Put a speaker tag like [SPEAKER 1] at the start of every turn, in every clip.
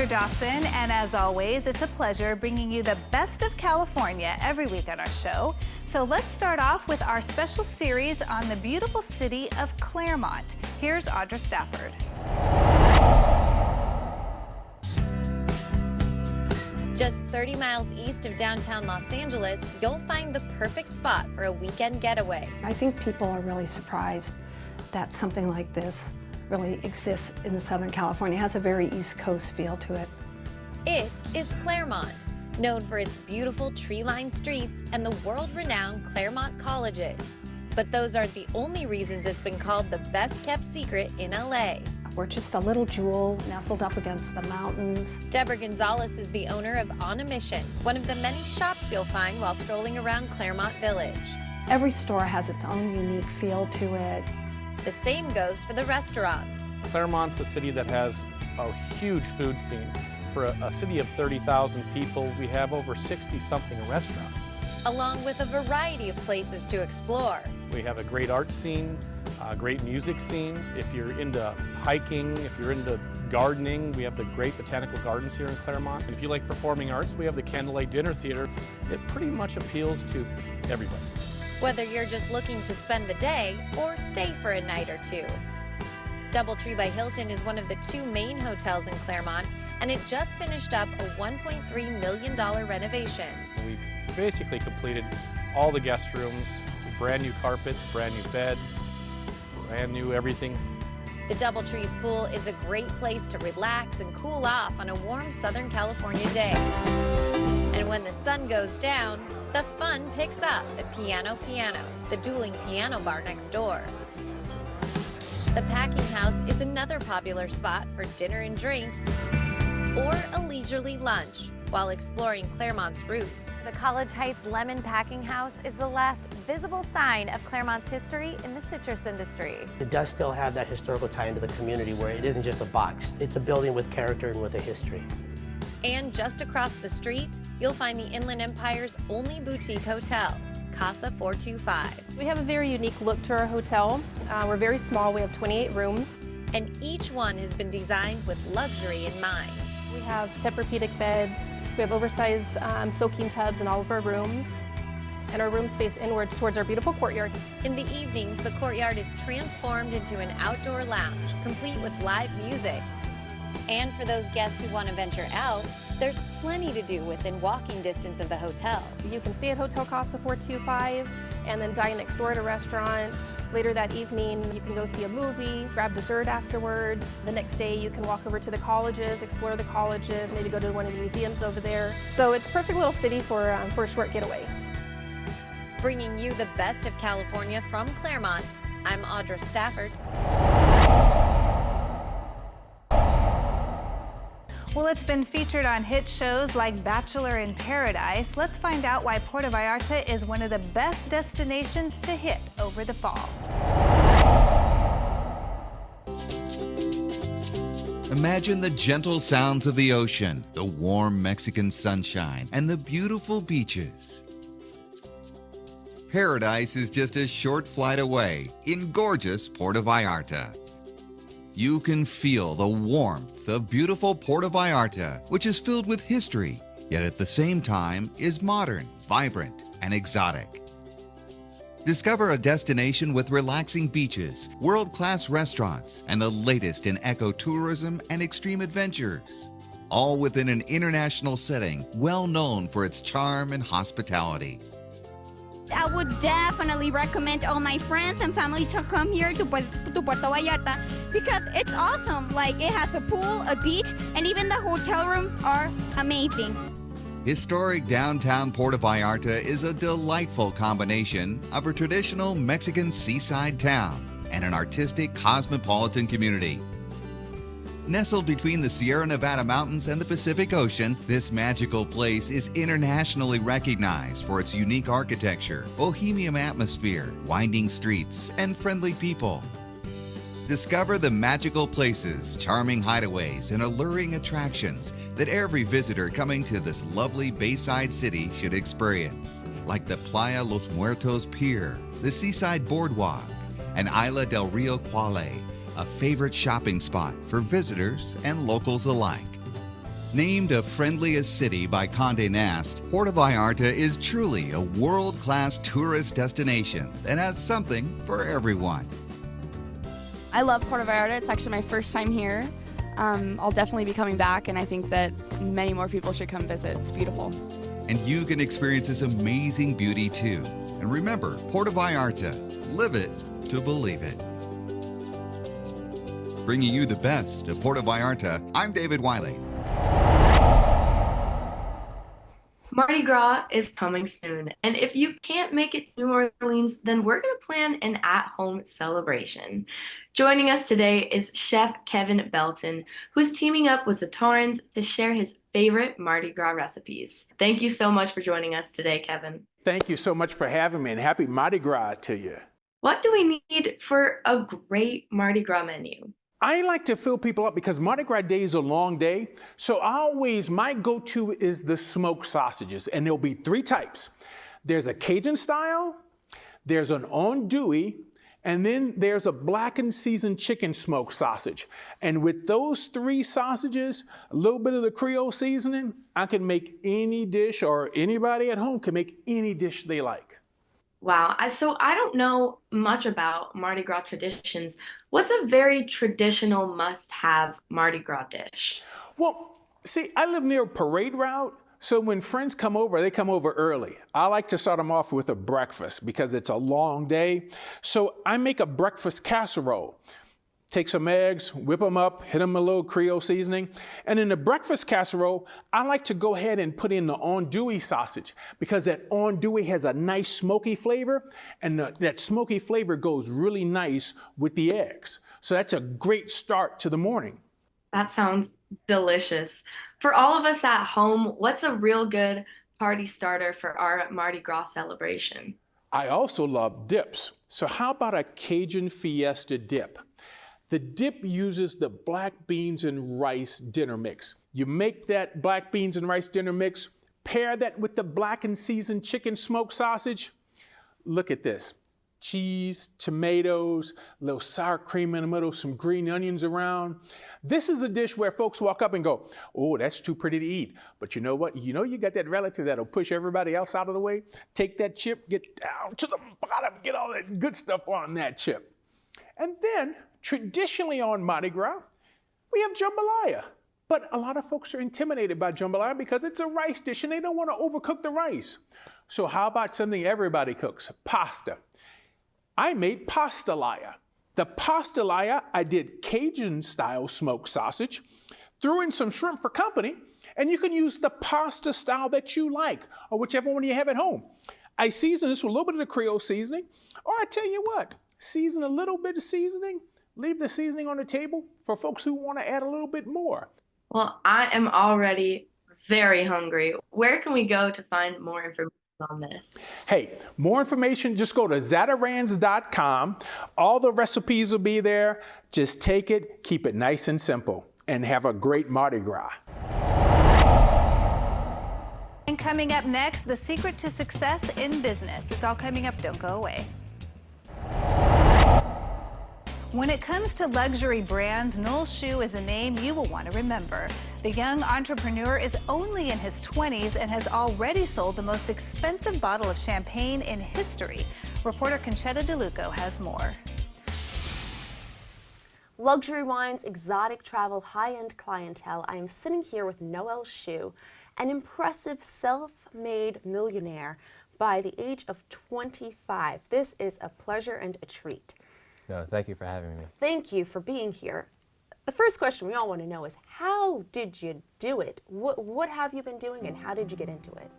[SPEAKER 1] Heather Dawson, and as always, it's a pleasure bringing you the best of California every week on our show. So let's start off with our special series on the beautiful city of Claremont. Here's Audra Stafford.
[SPEAKER 2] Just 30 miles east of downtown Los Angeles, you'll find the perfect spot for a weekend getaway.
[SPEAKER 3] I think people are really surprised that something like this really exists in Southern California. It has a very East Coast feel to it.
[SPEAKER 2] It is Claremont, known for its beautiful tree-lined streets and the world-renowned Claremont colleges. But those aren't the only reasons it's been called the best-kept secret in LA.
[SPEAKER 3] We're just a little jewel nestled up against the mountains.
[SPEAKER 2] Deborah Gonzalez is the owner of On a Mission, one of the many shops you'll find while strolling around Claremont Village.
[SPEAKER 3] Every store has its own unique feel to it.
[SPEAKER 2] The same goes for the restaurants.
[SPEAKER 4] Claremont's a city that has a huge food scene. For a city of 30,000 people, we have over 60-something restaurants.
[SPEAKER 2] Along with a variety of places to explore.
[SPEAKER 4] We have a great art scene, a great music scene. If you're into hiking, if you're into gardening, we have the great botanical gardens here in Claremont. And if you like performing arts, we have the Candlelight Dinner Theater. It pretty much appeals to everybody.
[SPEAKER 2] Whether you're just looking to spend the day or stay for a night or two. DoubleTree by Hilton is one of the two main hotels in Claremont, and it just finished up a $1.3 million renovation.
[SPEAKER 4] We basically completed all the guest rooms, brand new carpet, brand new beds, brand new everything.
[SPEAKER 2] The DoubleTree's pool is a great place to relax and cool off on a warm Southern California day. And when the sun goes down, the fun picks up at Piano Piano, the dueling piano bar next door. The Packing House is another popular spot for dinner and drinks or a leisurely lunch while exploring Claremont's roots. The College Heights Lemon Packing House is the last visible sign of Claremont's history in the citrus industry.
[SPEAKER 5] It does still have that historical tie into the community where it isn't just a box. It's a building with character and with a history.
[SPEAKER 2] And just across the street, you'll find the Inland Empire's only boutique hotel, Casa 425.
[SPEAKER 6] We have a very unique look to our hotel. We're very small. We have 28 rooms.
[SPEAKER 2] And each one has been designed with luxury in mind.
[SPEAKER 6] We have Tempur-Pedic beds. We have oversized soaking tubs in all of our rooms. And our rooms face inward towards our beautiful courtyard.
[SPEAKER 2] In the evenings, the courtyard is transformed into an outdoor lounge, complete with live music. And for those guests who want to venture out, there's plenty to do within walking distance of the hotel.
[SPEAKER 6] You can stay at Hotel Casa 425 and then dine next door at a restaurant. Later that evening, you can go see a movie, grab dessert afterwards. The next day, you can walk over to the colleges, explore the colleges, maybe go to one of the museums over there. So it's a perfect little city for a short getaway.
[SPEAKER 2] Bringing you the best of California from Claremont, I'm Audra Stafford.
[SPEAKER 1] Well, it's been featured on hit shows like Bachelor in Paradise. Let's find out why Puerto Vallarta is one of the best destinations to hit over the fall.
[SPEAKER 7] Imagine the gentle sounds of the ocean, the warm Mexican sunshine, and the beautiful beaches. Paradise is just a short flight away in gorgeous Puerto Vallarta. You can feel the warmth of beautiful Puerto Vallarta, which is filled with history, yet at the same time is modern, vibrant, and exotic. Discover a destination with relaxing beaches, world-class restaurants, and the latest in ecotourism and extreme adventures. All within an international setting, well known for its charm and hospitality.
[SPEAKER 8] I would definitely recommend all my friends and family to come here to Puerto Vallarta because it's awesome. Like, it has a pool, a beach, and even the hotel rooms are amazing.
[SPEAKER 7] Historic downtown Puerto Vallarta is a delightful combination of a traditional Mexican seaside town and an artistic cosmopolitan community. Nestled between the Sierra Nevada mountains and the Pacific Ocean, this magical place is internationally recognized for its unique architecture, bohemian atmosphere, winding streets, and friendly people. Discover the magical places, charming hideaways, and alluring attractions that every visitor coming to this lovely Bayside city should experience, like the Playa Los Muertos Pier, the Seaside Boardwalk, and Isla del Rio Quale, a favorite shopping spot for visitors and locals alike. Named a friendliest city by Condé Nast, Puerto Vallarta is truly a world-class tourist destination that has something for everyone.
[SPEAKER 9] I love Puerto Vallarta. It's actually my first time here. I'll definitely be coming back, and I think that many more people should come visit. It's beautiful.
[SPEAKER 7] And you can experience this amazing beauty too. And remember, Puerto Vallarta, live it to believe it. Bringing you the best of Puerto Vallarta, I'm David Wiley.
[SPEAKER 10] Mardi Gras is coming soon, and if you can't make it to New Orleans, then we're going to plan an at-home celebration. Joining us today is Chef Kevin Belton, who's teaming up with Zatorans to share his favorite Mardi Gras recipes. Thank you so much for joining us today, Kevin.
[SPEAKER 11] Thank you so much for having me, and happy Mardi Gras to you.
[SPEAKER 10] What do we need for a great Mardi Gras menu?
[SPEAKER 11] I like to fill people up because Mardi Gras Day is a long day. So my go-to is the smoked sausages, and there'll be 3 types. There's a Cajun style, there's an andouille, and then there's a blackened seasoned chicken smoked sausage. And with those 3 sausages, a little bit of the Creole seasoning, I can make any dish, or anybody at home can make any dish they like.
[SPEAKER 10] Wow, so I don't know much about Mardi Gras traditions. What's a very traditional must-have Mardi Gras dish?
[SPEAKER 11] Well, see, I live near a parade route, so when friends come over, they come over early. I like to start them off with a breakfast because it's a long day. So I make a breakfast casserole. Take some eggs, whip them up, hit them a little Creole seasoning. And in the breakfast casserole, I like to go ahead and put in the andouille sausage because that andouille has a nice smoky flavor, and that smoky flavor goes really nice with the eggs. So that's a great start to the morning.
[SPEAKER 10] That sounds delicious. For all of us at home, what's a real good party starter for our Mardi Gras celebration?
[SPEAKER 11] I also love dips. So how about a Cajun Fiesta dip? The dip uses the black beans and rice dinner mix. You make that black beans and rice dinner mix, pair that with the blackened seasoned chicken smoked sausage. Look at this. Cheese, tomatoes, a little sour cream in the middle, some green onions around. This is a dish where folks walk up and go, oh, that's too pretty to eat. But you know what? You know you got that relative that'll push everybody else out of the way. Take that chip, get down to the bottom, get all that good stuff on that chip. And then, traditionally on Mardi Gras, we have jambalaya. But a lot of folks are intimidated by jambalaya because it's a rice dish and they don't want to overcook the rice. So how about something everybody cooks? Pasta. I made pastalaya. The pastalaya, I did Cajun style smoked sausage, threw in some shrimp for company, and you can use the pasta style that you like, or whichever one you have at home. I season this with a little bit of the Creole seasoning, or I tell you what, season a little bit of seasoning, leave the seasoning on the table for folks who want to add a little bit more.
[SPEAKER 10] Well, I am already very hungry. Where can we go to find more information on this?
[SPEAKER 11] Hey, more information, just go to zatorans.com. All the recipes will be there. Just take it, keep it nice and simple, and have a great Mardi Gras.
[SPEAKER 1] And coming up next, the secret to success in business. It's all coming up. Don't go away. When it comes to luxury brands, Noel Schuh is a name you will want to remember. The young entrepreneur is only in his 20s and has already sold the most expensive bottle of champagne in history. Reporter Conchetta DeLuco has more.
[SPEAKER 12] Luxury wines, exotic travel, high-end clientele. I am sitting here with Noel Schuh, an impressive self-made millionaire by the age of 25. This is a pleasure and a treat.
[SPEAKER 13] No, thank you for having me.
[SPEAKER 12] Thank you for being here. The first question we all want to know is, how did you do it? What have you been doing and how did you get into it?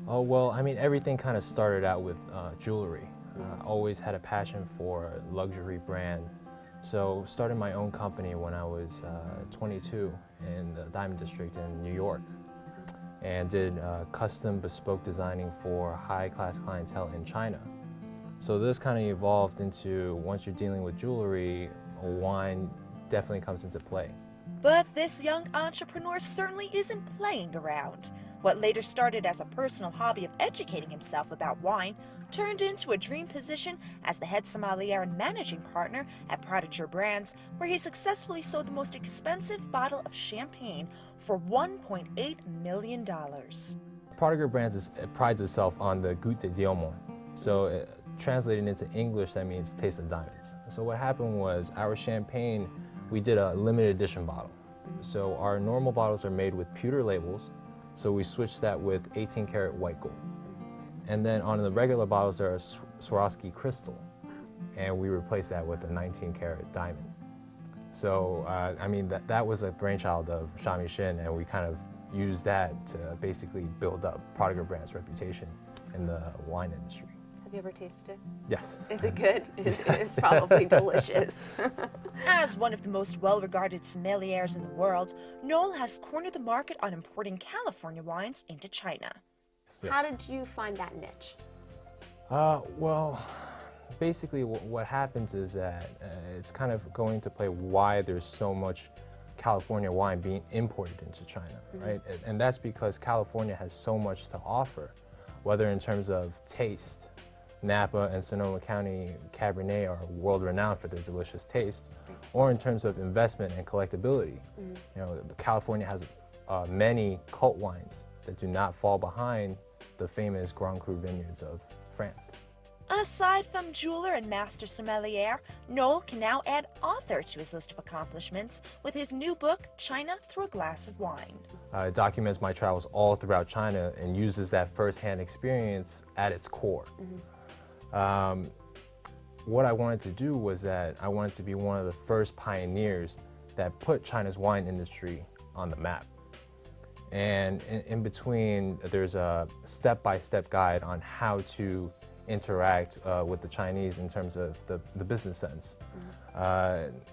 [SPEAKER 13] Oh, well, I mean, everything kind of started out with jewelry. I always had a passion for a luxury brand. So started my own company when I was 22 in the Diamond District in New York, and did custom bespoke designing for high-class clientele in China. So this kind of evolved into, once you're dealing with jewelry, wine definitely comes into play.
[SPEAKER 14] But this young entrepreneur certainly isn't playing around. What later started as a personal hobby of educating himself about wine turned into a dream position as the head sommelier and managing partner at Prodigy Brands, where he successfully sold the most expensive bottle of champagne for $1.8 million.
[SPEAKER 13] Prodigy Brands prides itself on the Goût de Diamant. So translated into English, that means taste of diamonds. So what happened was our champagne, we did a limited edition bottle. So our normal bottles are made with pewter labels, so we switched that with 18 karat white gold. And then on the regular bottles, there are Swarovski crystal, and we replaced that with a 19 karat diamond. So, I mean, that was a brainchild of Shami Shin, and we kind of used that to basically build up Prodigy Brand's reputation in the wine industry.
[SPEAKER 12] Have you ever tasted it?
[SPEAKER 13] Yes.
[SPEAKER 12] Is it good?
[SPEAKER 13] Yes.
[SPEAKER 12] It's probably delicious.
[SPEAKER 14] As one of the most well-regarded sommeliers in the world, Noel has cornered the market on importing California wines into China.
[SPEAKER 13] Yes.
[SPEAKER 12] How did you find that niche?
[SPEAKER 13] Well, basically what happens is that it's kind of going to play why there's so much California wine being imported into China, right? And that's because California has so much to offer, whether in terms of taste. Napa and Sonoma County Cabernet are world-renowned for their delicious taste, or in terms of investment and collectability. You know, California has many cult wines that do not fall behind the famous Grand Cru vineyards of France.
[SPEAKER 14] Aside from jeweler and master sommelier, Noel can now add author to his list of accomplishments with his new book, China Through a Glass of Wine.
[SPEAKER 13] It documents my travels all throughout China and uses that first-hand experience at its core. What I wanted to do was that I wanted to be one of the first pioneers that put China's wine industry on the map. And in between, there's a step-by-step guide on how to interact with the Chinese in terms of the business sense.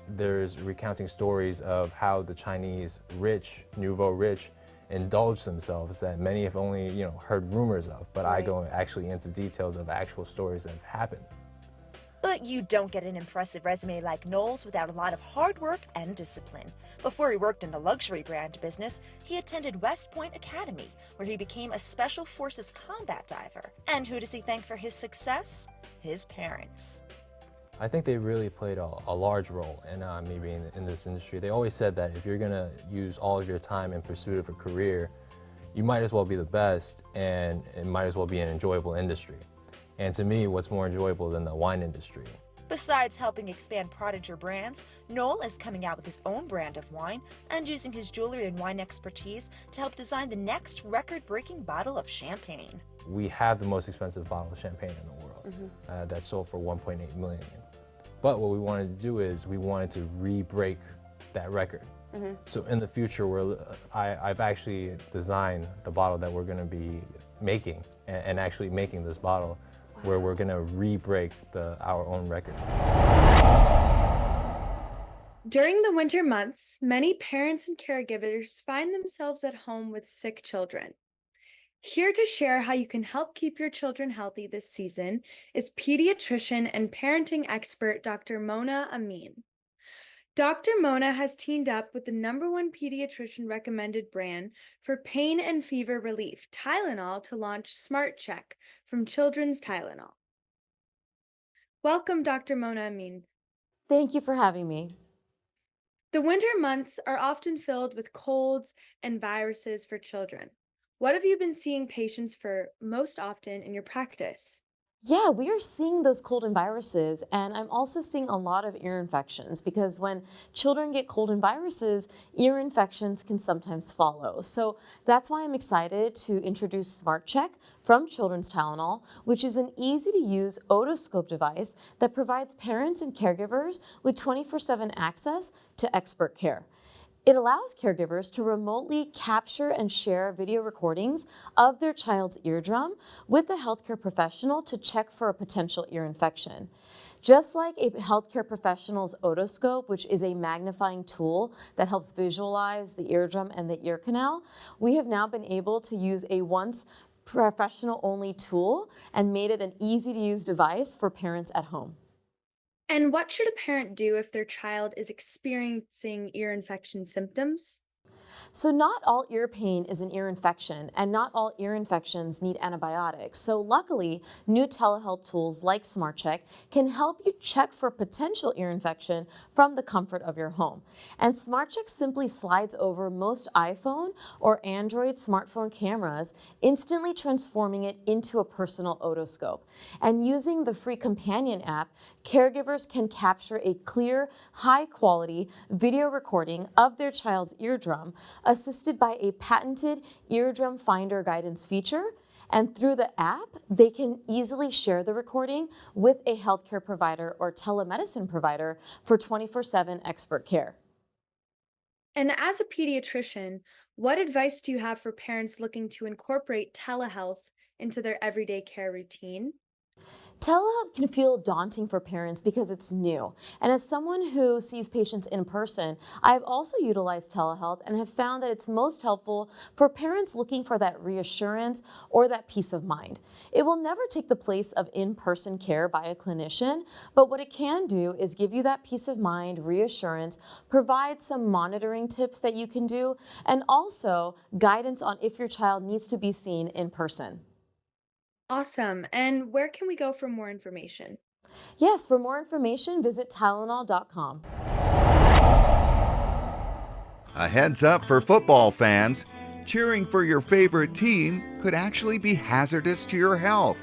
[SPEAKER 13] There's recounting stories of how the Chinese rich, nouveau rich, indulge themselves that many have only heard rumors of, but I go actually into details of actual stories that have happened.
[SPEAKER 14] But you don't get an impressive resume like Noel's without a lot of hard work and discipline. Before he worked in the luxury brand business, he attended West Point Academy, where he became a Special Forces combat diver. And who does he thank for his success? His parents.
[SPEAKER 13] I think they really played a large role in me being in this industry. They always said that if you're gonna use all of your time in pursuit of a career, you might as well be the best, and it might as well be an enjoyable industry. And to me, what's more enjoyable than the wine industry?
[SPEAKER 14] Besides helping expand Prodigy Brands, Noel is coming out with his own brand of wine and using his jewelry and wine expertise to help design the next record-breaking bottle of champagne.
[SPEAKER 13] We have the most expensive bottle of champagne in the world that sold for $1.8 million. But what we wanted to do is we wanted to re-break that record. So in the future, I've actually designed the bottle that we're going to be making, and actually making this bottle where we're going to re-break our own record.
[SPEAKER 15] During the winter months, many parents and caregivers find themselves at home with sick children. Here to share how you can help keep your children healthy this season is pediatrician and parenting expert Dr. Mona Amin. Dr. Mona has teamed up with the #1 pediatrician recommended brand for pain and fever relief, Tylenol, to launch Smart Check from Children's Tylenol. Welcome, Dr. Mona Amin.
[SPEAKER 16] Thank you for having me.
[SPEAKER 15] The winter months are often filled with colds and viruses for children. What have you been seeing patients for most often in your practice?
[SPEAKER 16] Yeah, we are seeing those cold and viruses, and I'm also seeing a lot of ear infections because when children get cold and viruses, ear infections can sometimes follow. So that's why I'm excited to introduce Smart Check from Children's Tylenol, which is an easy-to-use otoscope device that provides parents and caregivers with 24/7 access to expert care. It allows caregivers to remotely capture and share video recordings of their child's eardrum with the healthcare professional to check for a potential ear infection. Just like a healthcare professional's otoscope, which is a magnifying tool that helps visualize the eardrum and the ear canal, we have now been able to use a once professional-only tool and made it an easy-to-use device for parents at home.
[SPEAKER 15] And what should a parent do if their child is experiencing ear infection symptoms?
[SPEAKER 16] So not all ear pain is an ear infection, and not all ear infections need antibiotics. So luckily, new telehealth tools like SmartCheck can help you check for potential ear infection from the comfort of your home. And SmartCheck simply slides over most iPhone or Android smartphone cameras, instantly transforming it into a personal otoscope. And using the free companion app, caregivers can capture a clear, high-quality video recording of their child's eardrum, assisted by a patented eardrum finder guidance feature. And through the app, they can easily share the recording with a healthcare provider or telemedicine provider for 24/7 expert care.
[SPEAKER 15] And as a pediatrician, what advice do you have for parents looking to incorporate telehealth into their everyday care routine?
[SPEAKER 16] Telehealth can feel daunting for parents because it's new. And as someone who sees patients in person, I've also utilized telehealth and have found that it's most helpful for parents looking for that reassurance or that peace of mind. It will never take the place of in-person care by a clinician, but what it can do is give you that peace of mind, reassurance, provide some monitoring tips that you can do, and also guidance on if your child needs to be seen in person.
[SPEAKER 15] Awesome. And where can we go for more information?
[SPEAKER 16] Yes, for more information, visit Tylenol.com.
[SPEAKER 7] A heads up for football fans. Cheering for your favorite team could actually be hazardous to your health.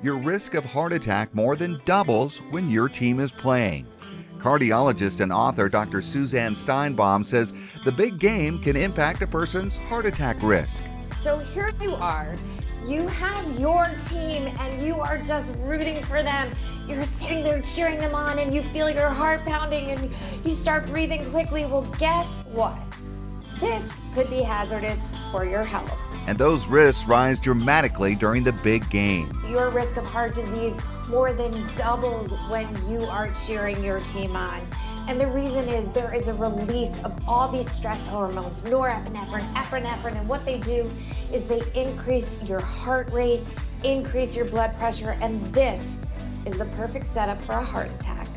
[SPEAKER 7] Your risk of heart attack more than doubles when your team is playing. Cardiologist and author Dr. Suzanne Steinbaum says the big game can impact a person's heart attack risk.
[SPEAKER 17] So here you are. You have your team and you are just rooting for them. You're sitting there cheering them on and you feel your heart pounding and you start breathing quickly. Well, guess what? This could be hazardous for your health.
[SPEAKER 7] And those risks rise dramatically during the big game.
[SPEAKER 17] Your risk of heart disease more than doubles when you are cheering your team on. And the reason is there is a release of all these stress hormones, norepinephrine, epinephrine, and what they do is they increase your heart rate, increase your blood pressure, and this is the perfect setup for a heart attack.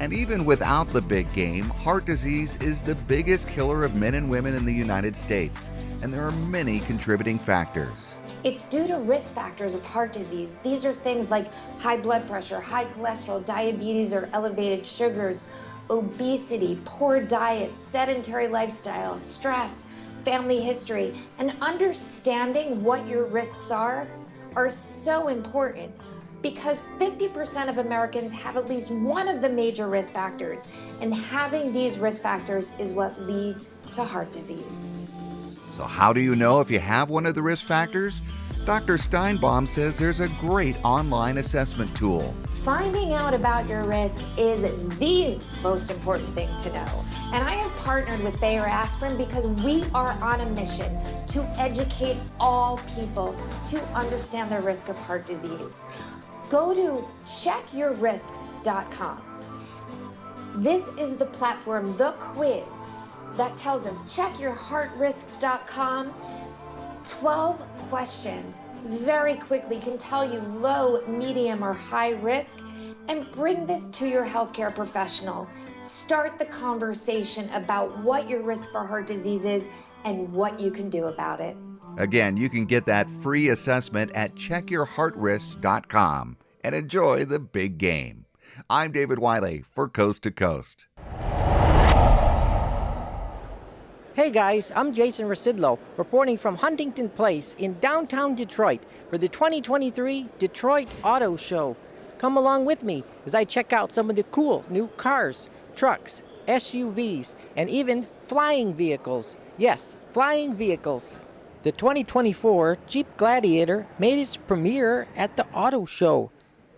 [SPEAKER 7] And even without the big game, heart disease is the biggest killer of men and women in the United States, and there are many contributing factors.
[SPEAKER 17] It's due to risk factors of heart disease. These are things like high blood pressure, high cholesterol, diabetes or elevated sugars, obesity, poor diet, sedentary lifestyle, stress, family history, and understanding what your risks are so important because 50% of Americans have at least one of the major risk factors, and having these risk factors is what leads to heart disease.
[SPEAKER 7] So how do you know if you have one of the risk factors? Dr. Steinbaum says there's a great online assessment tool.
[SPEAKER 17] Finding out about your risk is the most important thing to know. And I have partnered with Bayer Aspirin because we are on a mission to educate all people to understand the risk of heart disease. Go to checkyourrisks.com. This is the platform, the quiz, that tells us checkyourheartrisks.com. 12 questions very quickly can tell you low, medium, or high risk, and bring this to your healthcare professional. Start the conversation about what your risk for heart disease is and what you can do about it.
[SPEAKER 7] Again, you can get that free assessment at checkyourheartrisks.com and enjoy the big game. I'm David Wiley for Coast to Coast.
[SPEAKER 18] Hey guys, I'm Jason Rasidlo, reporting from Huntington Place in downtown Detroit for the 2023 Detroit Auto Show. Come along with me as I check out some of the cool new cars, trucks, SUVs, and even flying vehicles. Yes, flying vehicles. The 2024 Jeep Gladiator made its premiere at the Auto Show.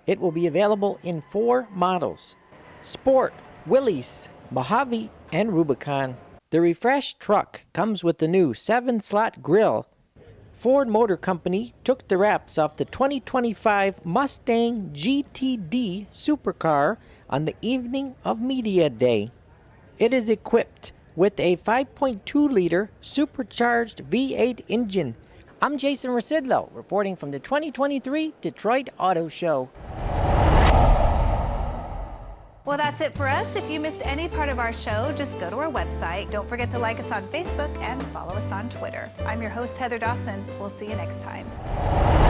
[SPEAKER 18] It will be available in 4 models: Sport, Willys, Mojave, and Rubicon. The refreshed truck comes with the new 7-slot grille. Ford Motor Company took the wraps off the 2025 Mustang GTD supercar on the evening of Media Day. It is equipped with a 5.2-liter supercharged V8 engine. I'm Jason Rasidlo, reporting from the 2023 Detroit Auto Show.
[SPEAKER 1] Well, that's it for us. If you missed any part of our show, just go to our website. Don't forget to like us on Facebook and follow us on Twitter. I'm your host, Heather Dawson. We'll see you next time.